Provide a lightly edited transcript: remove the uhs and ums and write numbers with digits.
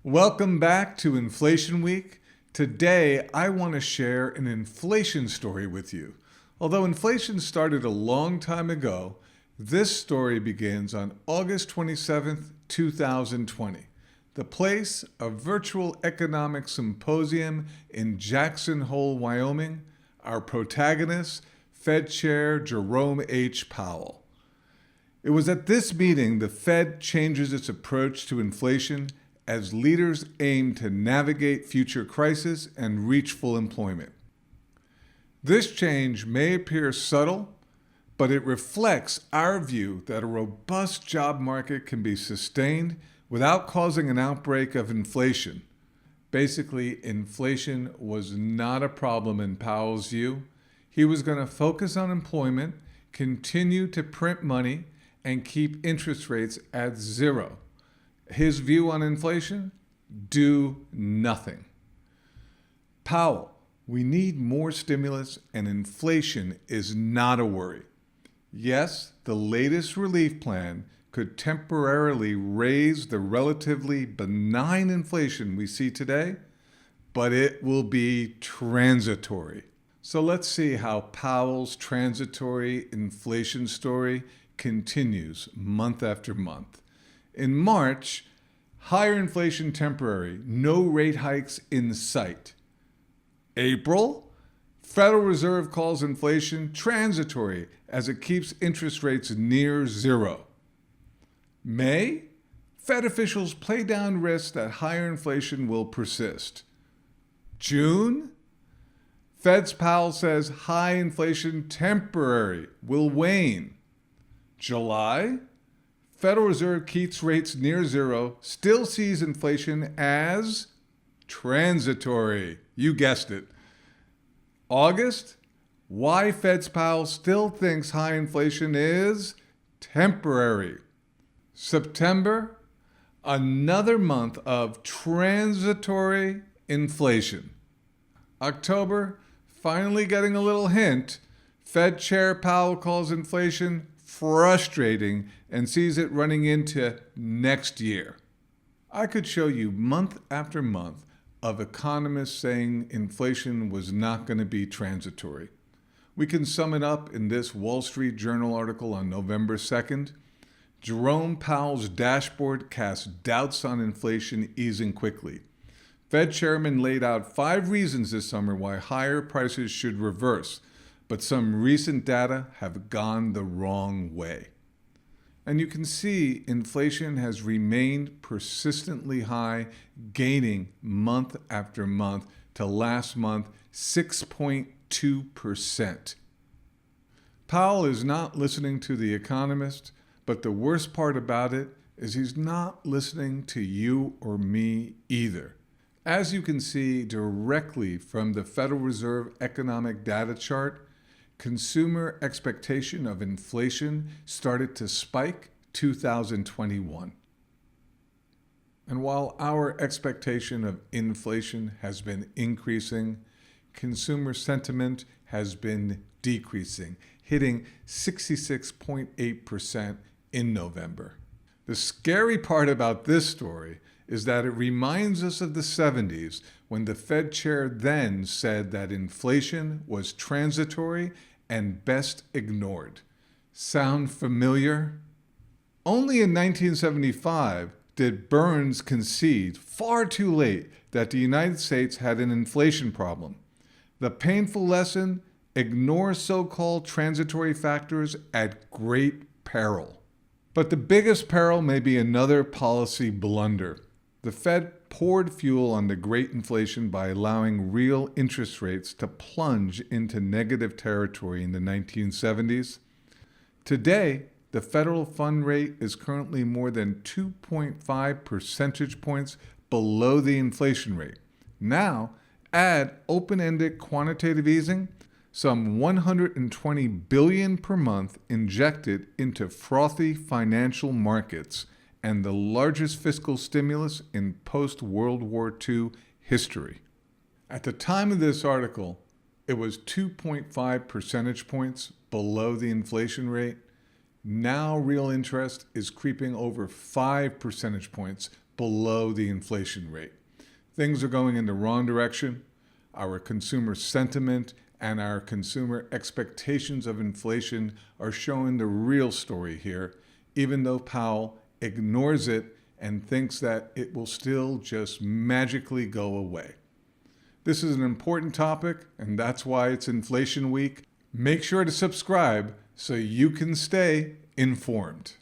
Welcome back to Inflation Week. Today, I want to share an inflation story with you. Although inflation started a long time ago, this story begins on August 27th, 2020. The place, a virtual economic symposium in Jackson Hole, Wyoming. Our protagonist, Fed Chair Jerome H. Powell. It was at this meeting the Fed changes its approach to inflation as leaders aim to navigate future crises and reach full employment. This change may appear subtle, but it reflects our view that a robust job market can be sustained without causing an outbreak of inflation. Basically, inflation was not a problem in Powell's view. He was going to focus on employment, continue to print money, and keep interest rates at zero. His view on inflation? Do nothing. Powell, we need more stimulus, and inflation is not a worry. Yes, the latest relief plan could temporarily raise the relatively benign inflation we see today, but it will be transitory. So let's see how Powell's transitory inflation story continues month after month. In March, higher inflation temporary, no rate hikes in sight. April, Federal Reserve calls inflation transitory as it keeps interest rates near zero. May, Fed officials play down risks that higher inflation will persist. June, Fed's Powell says high inflation temporary will wane. July, Federal Reserve keeps rates near zero, still sees inflation as transitory. You guessed it. August, why Fed's Powell still thinks high inflation is temporary. September, another month of transitory inflation. October, finally getting a little hint, Fed Chair Powell calls inflation frustrating and sees it running into next year. I could show you month after month of economists saying inflation was not going to be transitory. We can sum it up in this Wall Street Journal article on November 2nd. Jerome Powell's dashboard casts doubts on inflation easing quickly. Fed Chairman laid out 5 reasons this summer why higher prices should reverse, but some recent data have gone the wrong way. And you can see inflation has remained persistently high, gaining month after month to last month 6.2%. Powell is not listening to the economists, but the worst part about it is he's not listening to you or me either. As you can see directly from the Federal Reserve economic data chart, consumer expectation of inflation started to spike 2021. And while our expectation of inflation has been increasing, consumer sentiment has been decreasing, hitting 66.8% in November. The scary part about this story is that it reminds us of the 70s when the Fed chair then said that inflation was transitory and best ignored. Sound familiar? Only in 1975 did Burns concede, far too late, that the United States had an inflation problem. The painful lesson: ignore so-called transitory factors at great peril. But the biggest peril may be another policy blunder. The Fed poured fuel on the great inflation by allowing real interest rates to plunge into negative territory in the 1970s. Today, the federal fund rate is currently more than 2.5 percentage points below the inflation rate. Now, add open-ended quantitative easing, some $120 billion per month injected into frothy financial markets, and the largest fiscal stimulus in post-World War II history. At the time of this article, it was 2.5 percentage points below the inflation rate. Now real interest is creeping over 5 percentage points below the inflation rate. Things are going in the wrong direction. Our consumer sentiment and our consumer expectations of inflation are showing the real story here, even though Powell ignores it and thinks that it will still just magically go away. This is an important topic, and that's why it's Inflation Week. Make sure to subscribe so you can stay informed.